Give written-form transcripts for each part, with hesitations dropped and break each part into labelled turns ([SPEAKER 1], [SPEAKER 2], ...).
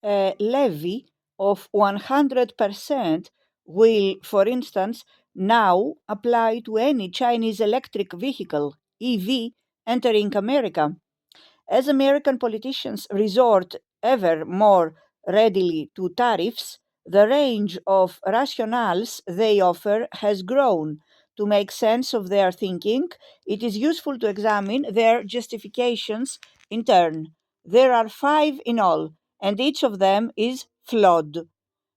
[SPEAKER 1] A levy of 100% will, for instance, now apply to any Chinese electric vehicle, EV, entering America. As American politicians resort ever more readily to tariffs, the range of rationales they offer has grown. To make sense of their thinking, it is useful to examine their justifications in turn. There are 5 in all, and each of them is flawed.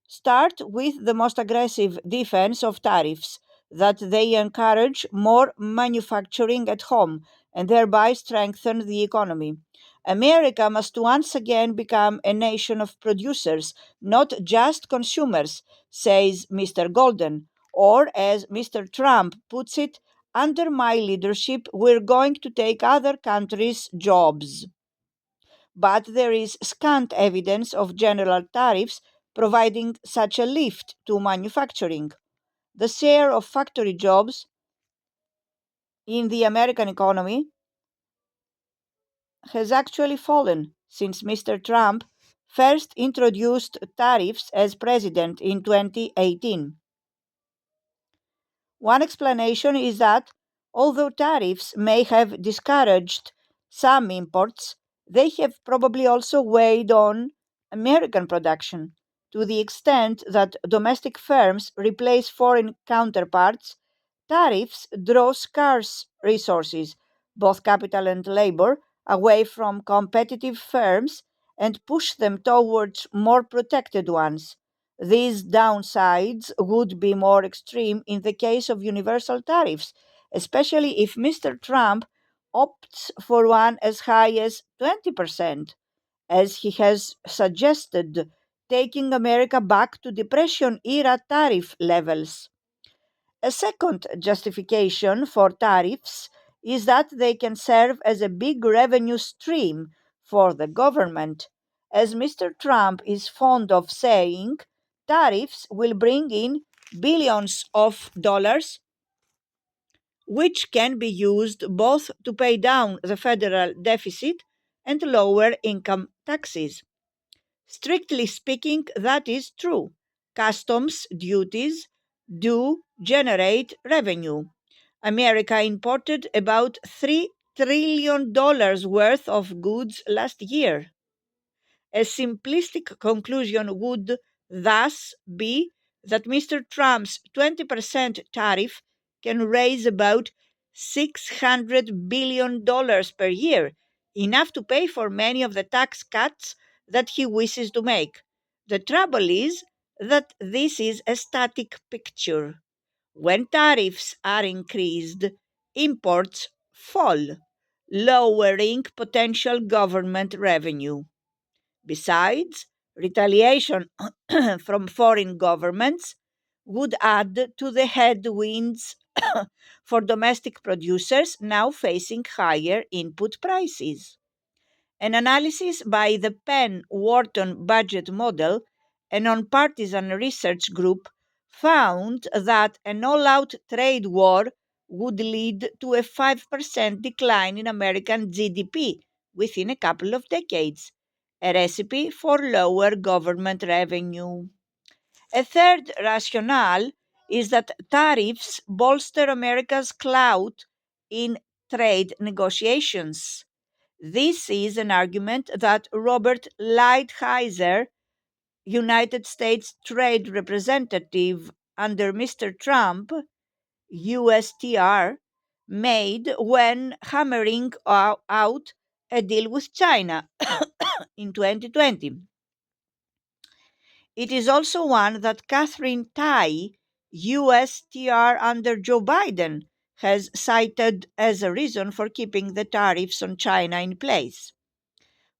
[SPEAKER 1] Start with the most aggressive defense of tariffs, that they encourage more manufacturing at home and thereby strengthen the economy. America must once again become a nation of producers, not just consumers, says Mr. Golden. Or, as Mr. Trump puts it, under my leadership, we're going to take other countries' jobs. But there is scant evidence of general tariffs providing such a lift to manufacturing. The share of factory jobs in the American economy has actually fallen since Mr. Trump first introduced tariffs as president in 2018. One explanation is that although tariffs may have discouraged some imports, they have probably also weighed on American production to the extent that domestic firms replace foreign counterparts. Tariffs draw scarce resources, both capital and labor, away from competitive firms and push them towards more protected ones. These downsides would be more extreme in the case of universal tariffs, especially if Mr. Trump opts for one as high as 20%, as he has suggested, taking America back to Depression era tariff levels. A second justification for tariffs is that they can serve as a big revenue stream for the government. As Mr. Trump is fond of saying, tariffs will bring in billions of dollars, which can be used both to pay down the federal deficit and lower income taxes. Strictly speaking, that is true. Customs duties do generate revenue. America imported about $3 trillion worth of goods last year. A simplistic conclusion would thus be that Mr. Trump's 20% tariff can raise about $600 billion per year, enough to pay for many of the tax cuts that he wishes to make. The trouble is that this is a static picture. When tariffs are increased, imports fall, lowering potential government revenue. Besides, retaliation from foreign governments would add to the headwinds for domestic producers now facing higher input prices. An analysis by the Penn Wharton Budget Model, a nonpartisan research group, found that an all out trade war would lead to a 5% decline in American GDP within a couple of decades, a recipe for lower government revenue. A third rationale is that tariffs bolster America's clout in trade negotiations. This is an argument that Robert Lighthizer, United States Trade Representative under Mr. Trump, USTR, made when hammering out a deal with China in 2020. It is also one that Catherine Tai, USTR under Joe Biden, has cited as a reason for keeping the tariffs on China in place.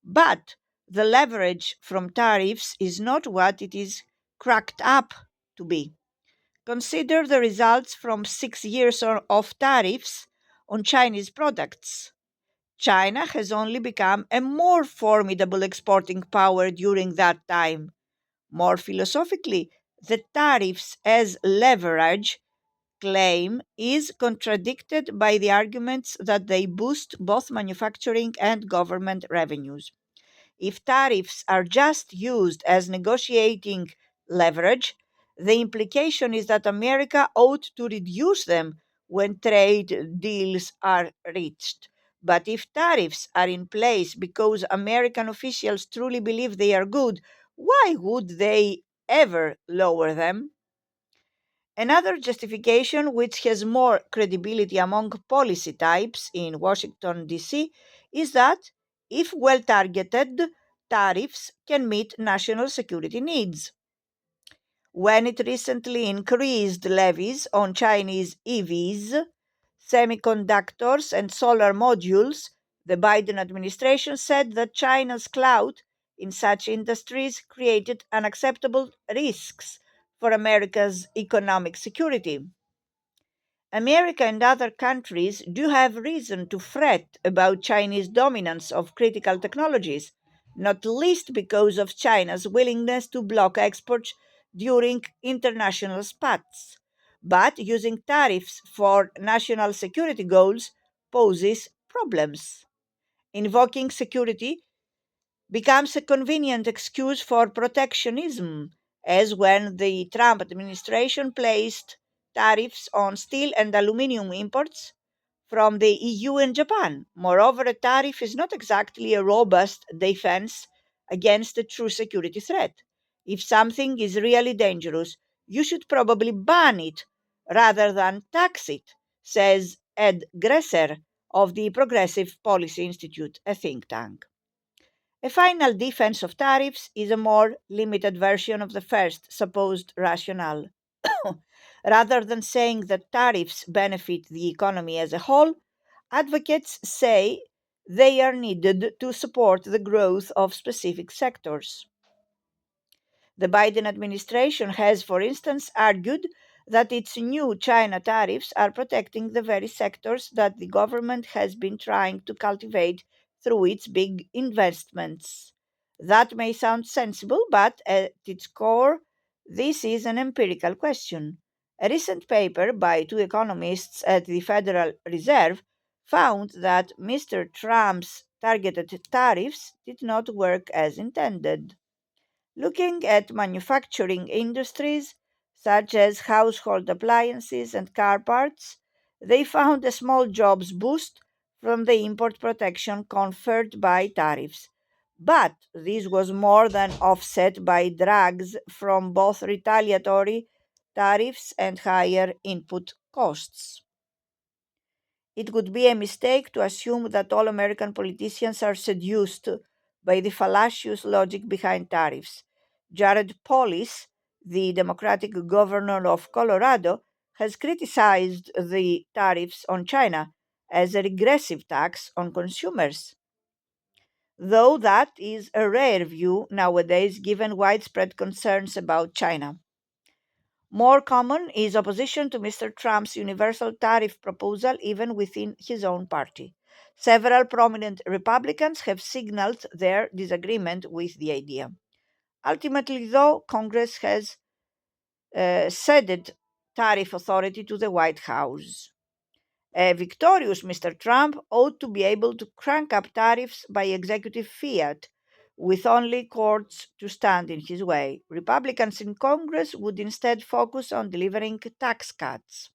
[SPEAKER 1] But the leverage from tariffs is not what it is cracked up to be. Consider the results from 6 years of tariffs on Chinese products. China has only become a more formidable exporting power during that time. More philosophically, the tariffs as leverage claim is contradicted by the arguments that they boost both manufacturing and government revenues. If tariffs are just used as negotiating leverage, the implication is that America ought to reduce them when trade deals are reached. But if tariffs are in place because American officials truly believe they are good, why would they ever lower them? Another justification, which has more credibility among policy types in Washington, D.C., is that if well targeted, tariffs can meet national security needs. When it recently increased levies on Chinese EVs, semiconductors, and solar modules, the Biden administration said that China's clout in such industries created unacceptable risks for America's economic security. America and other countries do have reason to fret about Chinese dominance of critical technologies, not least because of China's willingness to block exports during international spats. But using tariffs for national security goals poses problems. Invoking security becomes a convenient excuse for protectionism, as when the Trump administration placed tariffs on steel and aluminum imports from the EU and Japan. Moreover, a tariff is not exactly a robust defense against a true security threat. If something is really dangerous, you should probably ban it rather than tax it, says Ed Gresser of the Progressive Policy Institute, a think tank. A final defense of tariffs is a more limited version of the first supposed rationale. Rather than saying that tariffs benefit the economy as a whole, advocates say they are needed to support the growth of specific sectors. The Biden administration has, for instance, argued that its new China tariffs are protecting the very sectors that the government has been trying to cultivate through its big investments. That may sound sensible, but at its core, this is an empirical question. A recent paper by two economists at the Federal Reserve found that Mr. Trump's targeted tariffs did not work as intended. Looking at manufacturing industries such as household appliances and car parts, they found a small jobs boost from the import protection conferred by tariffs. But this was more than offset by drags from both retaliatory tariffs and higher input costs. It would be a mistake to assume that all American politicians are seduced by the fallacious logic behind tariffs. Jared Polis, the Democratic governor of Colorado, has criticized the tariffs on China as a regressive tax on consumers, though that is a rare view nowadays given widespread concerns about China. More common is opposition to Mr. Trump's universal tariff proposal, even within his own party. Several prominent Republicans have signaled their disagreement with the idea. Ultimately, though, Congress has ceded tariff authority to the White House. A victorious Mr. Trump ought to be able to crank up tariffs by executive fiat, with only courts to stand in his way. Republicans in Congress would instead focus on delivering tax cuts.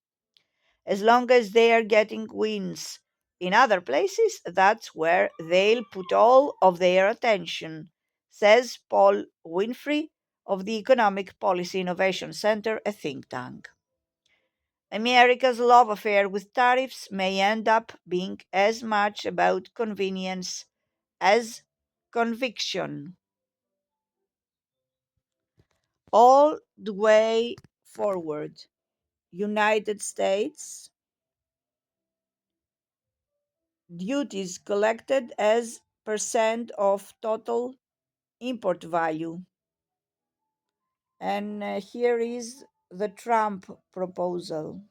[SPEAKER 1] As long as they are getting wins in other places, that's where they'll put all of their attention, says Paul Winfrey of the Economic Policy Innovation Center, a think tank. America's love affair with tariffs may end up being as much about convenience as conviction. All the way forward. United States duties collected as percent of total import value. And here is the Trump proposal.